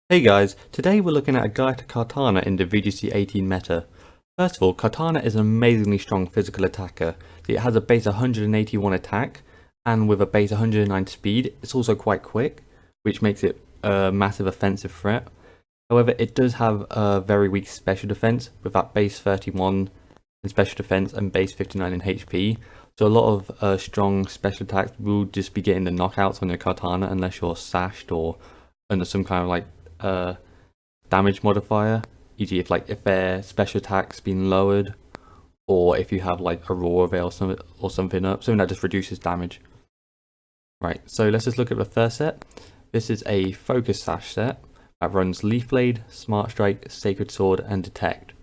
Hey guys, today we're looking at a guide to Kartana in the VGC18 meta. First of all, Kartana is an amazingly strong physical attacker. It has a base 181 attack, and with a base 109 speed, it's also quite quick, which makes it a massive offensive threat. However, it does have a very weak special defense, with that base 31 in special defense and base 59 in HP. So a lot of strong special attacks will just be getting the knockouts on your Kartana unless you're sashed or under some kind of like damage modifier, e.g. if their special attack's been lowered, or if you have like Aurora Veil or something up, something that just reduces damage. Right, so let's just look at the first set. This is a focus sash set that runs Leaf Blade, Smart Strike, Sacred Sword, and Detect.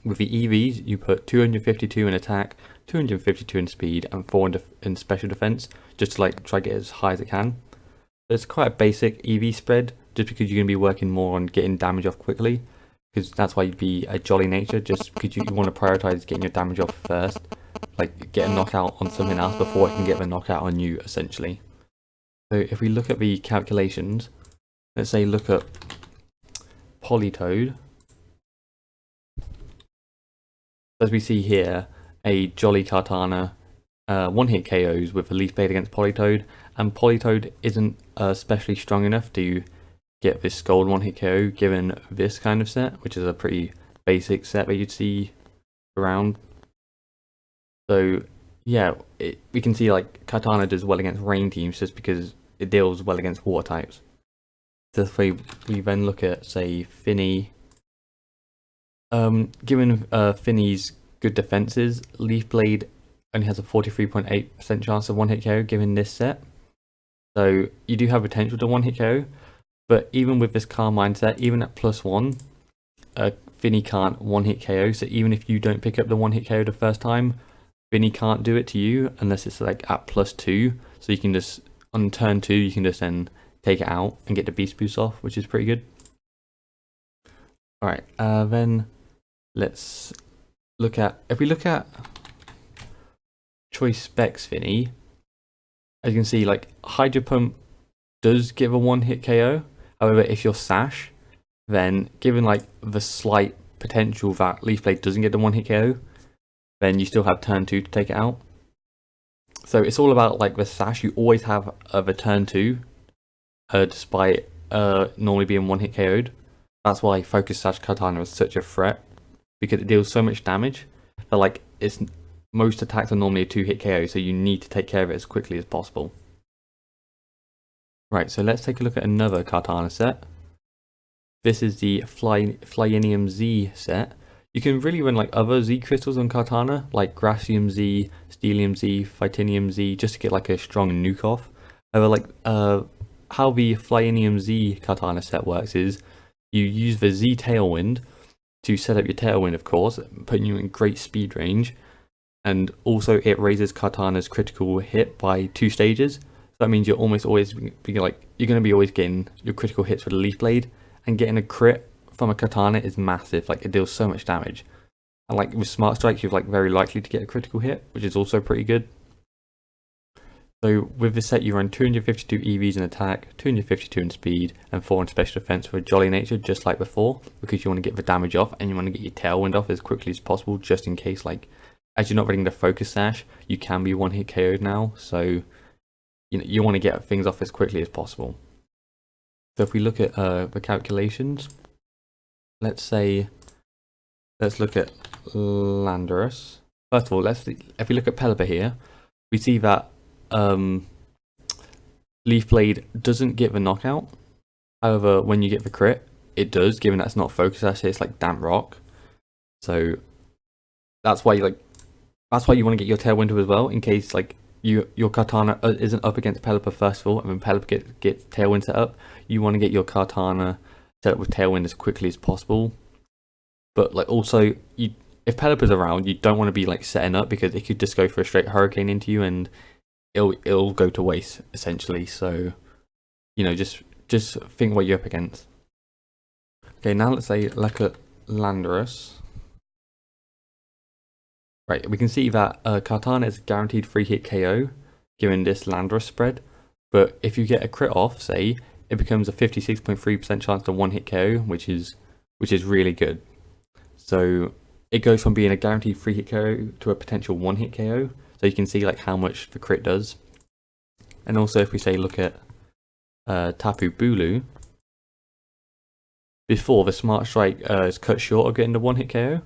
With the EVs, you put 252 in attack, 252 in speed, and 400 in special defense, just to like try to get as high as it can. It's quite a basic EV spread, just because you're going to be working more on getting damage off quickly, because that's why you'd be a jolly nature, just because you want to prioritize getting your damage off first, like get a knockout on something else before it can get the knockout on you, essentially. So if we look at the calculations, let's say look at Polytoad. As we see here, a jolly Kartana one-hit KOs with a Leaf Blade against Polytoad, and Polytoad isn't especially strong enough to get this gold one-hit KO given this kind of set, which is a pretty basic set that you'd see around. So yeah, we can see like Kartana does well against rain teams just because it deals well against water types. So if we then look at, say, Finny, given Finny's good defenses, Leaf Blade only has a 43.8% chance of one-hit KO given this set. So you do have potential to one-hit KO, but even with this calm mindset, even at +1, Finny can't one-hit KO. So even if you don't pick up the one-hit KO the first time, Finny can't do it to you unless it's like at +2. So you can just, on turn 2, you can just then take it out and get the beast boost off, which is pretty good. Alright, then let's look at, if we look at choice specs Finny, as you can see, like Hydro Pump does give a one-hit KO. However, if you're sash, then given like the slight potential that Leaf Blade doesn't get the one-hit KO, then you still have turn 2 to take it out. So it's all about like the sash. You always have the turn 2, despite normally being one-hit KO'd. That's why Focus Sash Kartana is such a threat, because it deals so much damage that like most attacks are normally a 2-hit KO, so you need to take care of it as quickly as possible. Right, so let's take a look at another Kartana set. This is the Flyinium Z set. You can really run like other Z crystals on Kartana, like Gracium Z, Steelium Z, Phytinium Z, just to get like a strong nuke off. However, like how the Flyinium Z Kartana set works is you use the Z Tailwind to set up your Tailwind, of course, putting you in great speed range, and also it raises Kartana's critical hit by 2 stages. So that means you're almost always you're going to be always getting your critical hits with a Leaf Blade, and getting a crit from a Kartana is massive. Like it deals so much damage, and like with Smart Strikes, you're like very likely to get a critical hit, which is also pretty good. So with this set, you run 252 EVs in attack, 252 in speed, and 4 in special defense with a jolly nature, just like before, because you want to get the damage off and you want to get your Tailwind off as quickly as possible, just in case, like, as you're not running the Focus Sash, you can be one-hit KO'd now, so you want to get things off as quickly as possible. So if we look at the calculations, let's look at Landorus. First of all, if we look at Pelipper here, we see that Leaf Blade doesn't get the knockout. However, when you get the crit, it does, given that it's not Focus Sash, it's like Damp Rock. So that's why you want to get your Tailwind as well, in case like your Kartana isn't up against Pelipper first of all, and when Pelipper gets Tailwind set up, you want to get your Kartana set up with Tailwind as quickly as possible. But like also, if Pelipper's around, you don't want to be like setting up, because it could just go for a straight Hurricane into you and it'll go to waste essentially. So just think what you're up against. Okay, now let's say look at Landorus. Right, we can see that Kartana is a guaranteed 3-hit KO given this Landorus spread, but if you get a crit off, say, it becomes a 56.3% chance to one hit KO, which is really good. So it goes from being a guaranteed 3-hit KO to a potential 1-hit KO. So you can see like how much the crit does. And also if we say look at Tapu Bulu, before the Smart Strike is cut short of getting the 1-hit KO.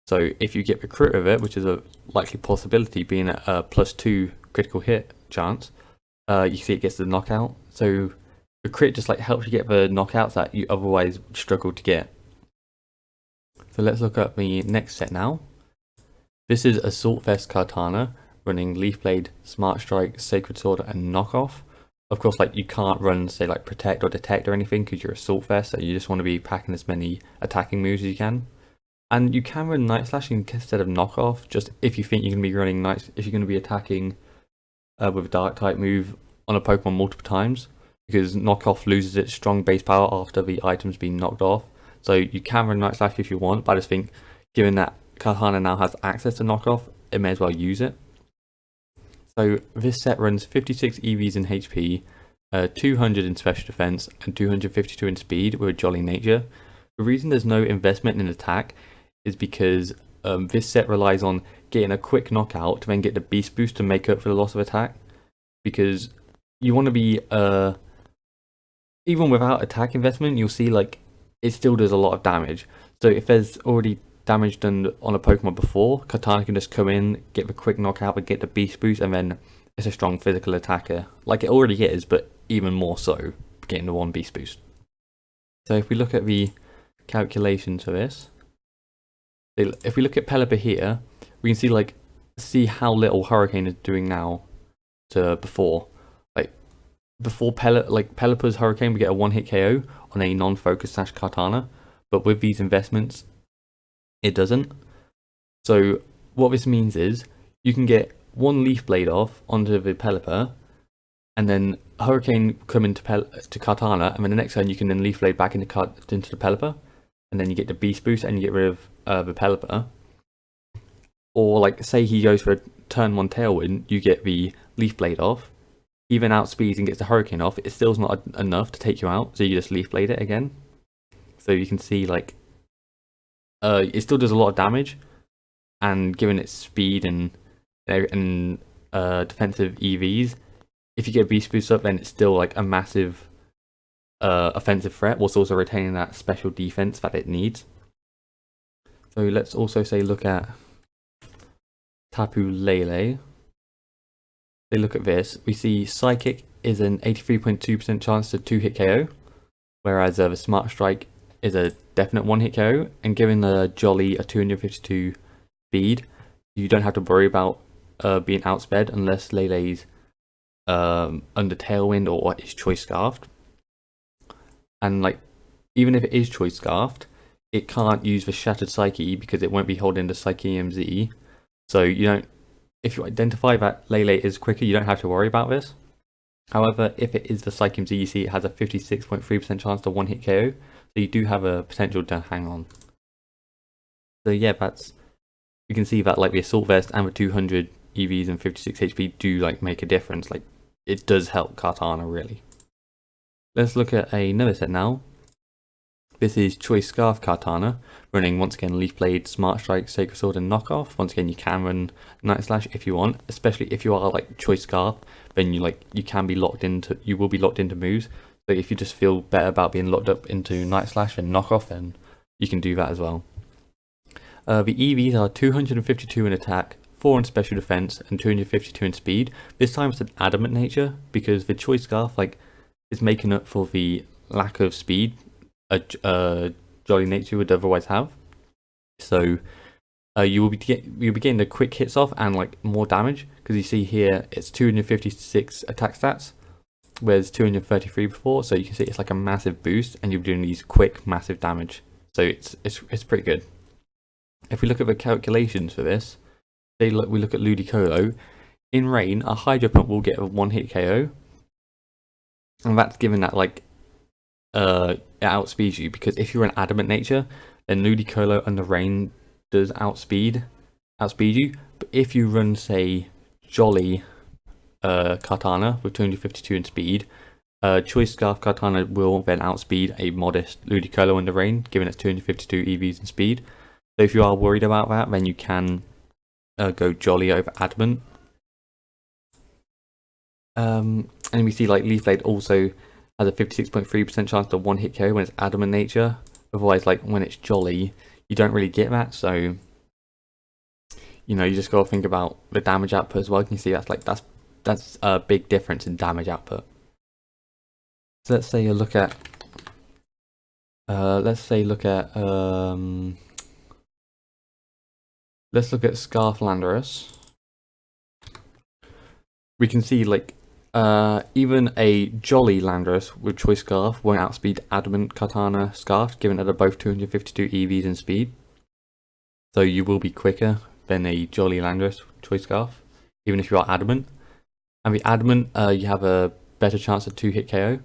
So if you get the crit of it, which is a likely possibility being a +2 critical hit chance, you see it gets the knockout. So the crit just like helps you get the knockouts that you otherwise struggle to get. So let's look at the next set now. This is Assault Vest Kartana running Leaf Blade, Smart Strike, Sacred Sword and Knockoff. Of course, like you can't run say like Protect or Detect or anything because you're Assault Vest, so you just want to be packing as many attacking moves as you can. And you can run Night Slash instead of Knockoff, just if you think you're going to be running if you're going to be attacking with a Dark type move on a Pokemon multiple times, because Knockoff loses its strong base power after the item's been knocked off. So you can run Night Slash if you want, but I just think given that Kartana now has access to Knockoff, it may as well use it. So this set runs 56 EVs in HP, 200 in Special Defense, and 252 in Speed with a Jolly Nature. The reason there's no investment in attack is because this set relies on getting a quick knockout to then get the Beast Boost to make up for the loss of attack. Because you want to be, even without attack investment, you'll see like it still does a lot of damage. So if there's already damage done on a Pokemon before, Kartana can just come in, get the quick knockout and get the Beast Boost, and then it's a strong physical attacker. Like it already is, but even more so, getting the 1 Beast Boost. So if we look at the calculations for this, if we look at Pelipper here, we can see how little Hurricane is doing now to before. Like before Pelipper's Hurricane, we get a 1-hit KO on a non-focus Kartana, but with these investments, it doesn't. So what this means is you can get 1 Leaf Blade off onto the Pelipper, and then Hurricane come into Kartana, and then the next turn you can then Leaf Blade back into the Pelipper, and then you get the Beast Boost and you get rid of the Pelipper. Or like say he goes for a turn 1 Tailwind, you get the Leaf Blade off, he then outspeeds and gets the Hurricane off. It still's not enough to take you out, so you just Leaf Blade it again. So you can see like it still does a lot of damage, and given its speed and defensive EVs, if you get Beast Boost up, then it's still like a massive offensive threat, whilst also retaining that special defense that it needs. So let's also say look at Tapu Lele. They look at this, we see Psychic is an 83.2% chance to 2-hit KO, whereas the Smart Strike is a definite 1-hit KO, and given the Jolly a 252 speed, you don't have to worry about being outsped unless Lele's under Tailwind or is Choice Scarfed. And like even if it is Choice Scarfed, it can't use the Shattered Psyche because it won't be holding the Psyche MZ. So you don't, if you identify that Lele is quicker, you don't have to worry about this. However, if it is the Psyche MZ, you see it has a 56.3% chance to 1-hit KO, so you do have a potential to hang on. So yeah, you can see that like the Assault Vest and the 200 EVs and 56 HP do like make a difference. Like it does help Kartana really. Let's look at another set now. This is Choice Scarf Kartana, running once again Leaf Blade, Smart Strike, Sacred Sword and Knockoff. Once again you can run Night Slash if you want, especially if you are like Choice Scarf, then you will be locked into moves. So if you just feel better about being locked up into Night Slash and Knockoff, then you can do that as well. The EVs are 252 in attack, 4 in special defense and 252 in speed. This time it's an adamant nature because the Choice Scarf is making up for the lack of speed a Jolly Nature would otherwise have. So you will be getting the quick hits off and like more damage, because you see here it's 256 attack stats, whereas 233 before. So you can see it's like a massive boost, and you're doing these quick massive damage. So it's pretty good. If we look at the calculations for this, we look at Ludicolo. In Rain, a Hydro Pump will get a 1-hit KO, and that's given that it outspeeds you, because if you're an adamant nature, then Ludicolo under Rain does outspeed you. But if you run say Jolly Kartana with 252 in speed, Choice Scarf Kartana will then outspeed a modest Ludicolo in the rain, given its 252 EVs in speed. So if you are worried about that, then you can go Jolly over Adamant. And we see like Leaf Blade also has a 56.3% chance to one-hit KO when it's Adamant nature. Otherwise, like when it's Jolly, you don't really get that. So you know, you just got to think about the damage output as well. You can see that's a big difference in damage output. So let's say you look at let's look at Scarf Landorus. We can see like even a Jolly Landorus with Choice Scarf won't outspeed Adamant Kartana Scarf, given that they're both 252 EVs in speed. So you will be quicker than a Jolly Landorus Choice Scarf, even if you are Adamant. And the Adamant, you have a better chance of 2-hit KO,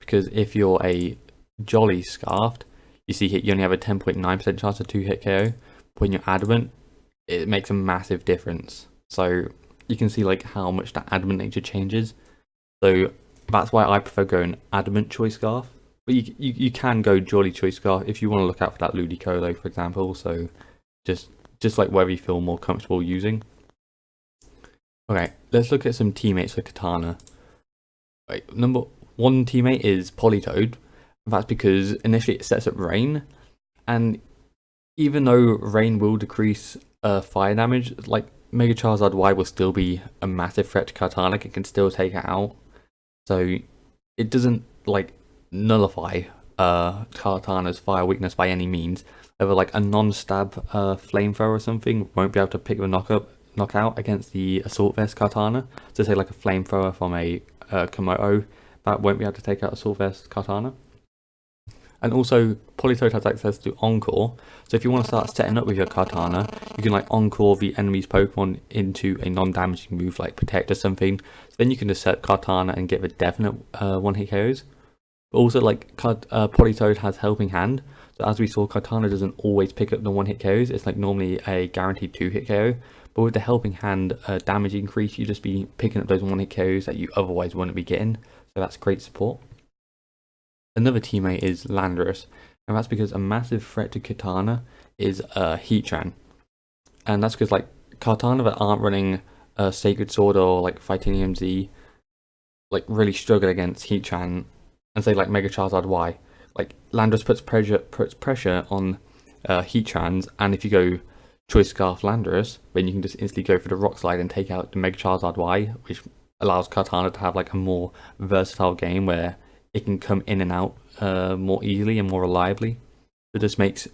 because if you're a Jolly Scarfed, you see here you only have a 10.9% chance of 2-hit KO. When you're Adamant, it makes a massive difference. So you can see like how much that Adamant nature changes. So that's why I prefer going Adamant Choice Scarf. But you can go Jolly Choice Scarf if you want to look out for that Ludicolo, for example. So just like wherever you feel more comfortable using. Okay, let's look at some teammates for Kartana. Right, number one teammate is Politoed. That's because initially it sets up Rain, and even though Rain will decrease fire damage, like Mega Charizard Y will still be a massive threat to Kartana. It can still take it out, so it doesn't like nullify Kartana's fire weakness by any means. Over like a non-stab flamethrower or something won't be able to pick the knockout against the Assault Vest Kartana. So say like a flamethrower from a Komodo, that won't be able to take out Assault Vest Kartana. And also Politoed has access to Encore, so if you want to start setting up with your Kartana, you can like Encore the enemy's Pokemon into a non-damaging move like Protect or something. So then you can just set Kartana and get the definite one-hit KOs. But also like Politoed has Helping Hand. So as we saw, Kartana doesn't always pick up the one-hit KOs. It's like normally a guaranteed 2-hit KO. But with the Helping Hand damage increase, you just be picking up those one-hit KOs that you otherwise wouldn't be getting. So that's great support. Another teammate is Landorus, and that's because a massive threat to Kartana is Heatran. And that's because like Kartana that aren't running Sacred Sword or like Titanium Z like really struggle against Heatran, and say like Mega Charizard Y. Like Landorus puts pressure on Heatrans, and if you go Choice Scarf Landorus, then you can just instantly go for the Rock Slide and take out the Mega Charizard Y, which allows Kartana to have like a more versatile game where it can come in and out more easily and more reliably. So this makes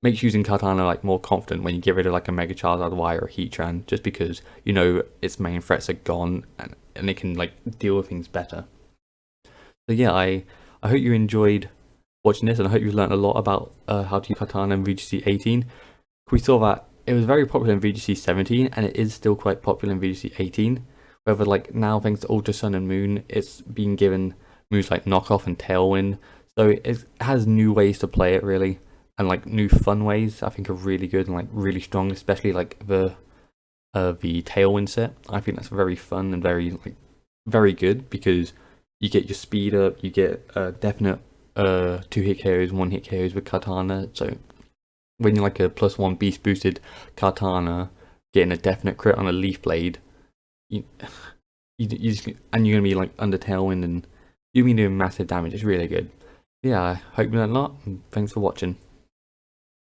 using Kartana like more confident when you get rid of like a Mega Charizard Y or a Heatran, just because you know its main threats are gone and it can like deal with things better. So yeah, I hope you enjoyed watching this, and I hope you learned a lot about how to use Kartana in VGC18. We saw that it was very popular in VGC17, and it is still quite popular in VGC18. However, like now thanks to Ultra Sun and Moon, it's been given moves like Knockoff and Tailwind, so it has new ways to play it really, and like new fun ways I think are really good and like really strong, especially like the Tailwind set. I think that's very fun and very good, because you get your speed up, you get definite 2-hit KOs, 1-hit KOs with Kartana. So when you're like a +1 beast boosted Kartana getting a definite crit on a Leaf Blade, you just, and you're gonna be like under Tailwind and you've been doing massive damage. It's really good. Yeah, I hope you learned a lot, and thanks for watching.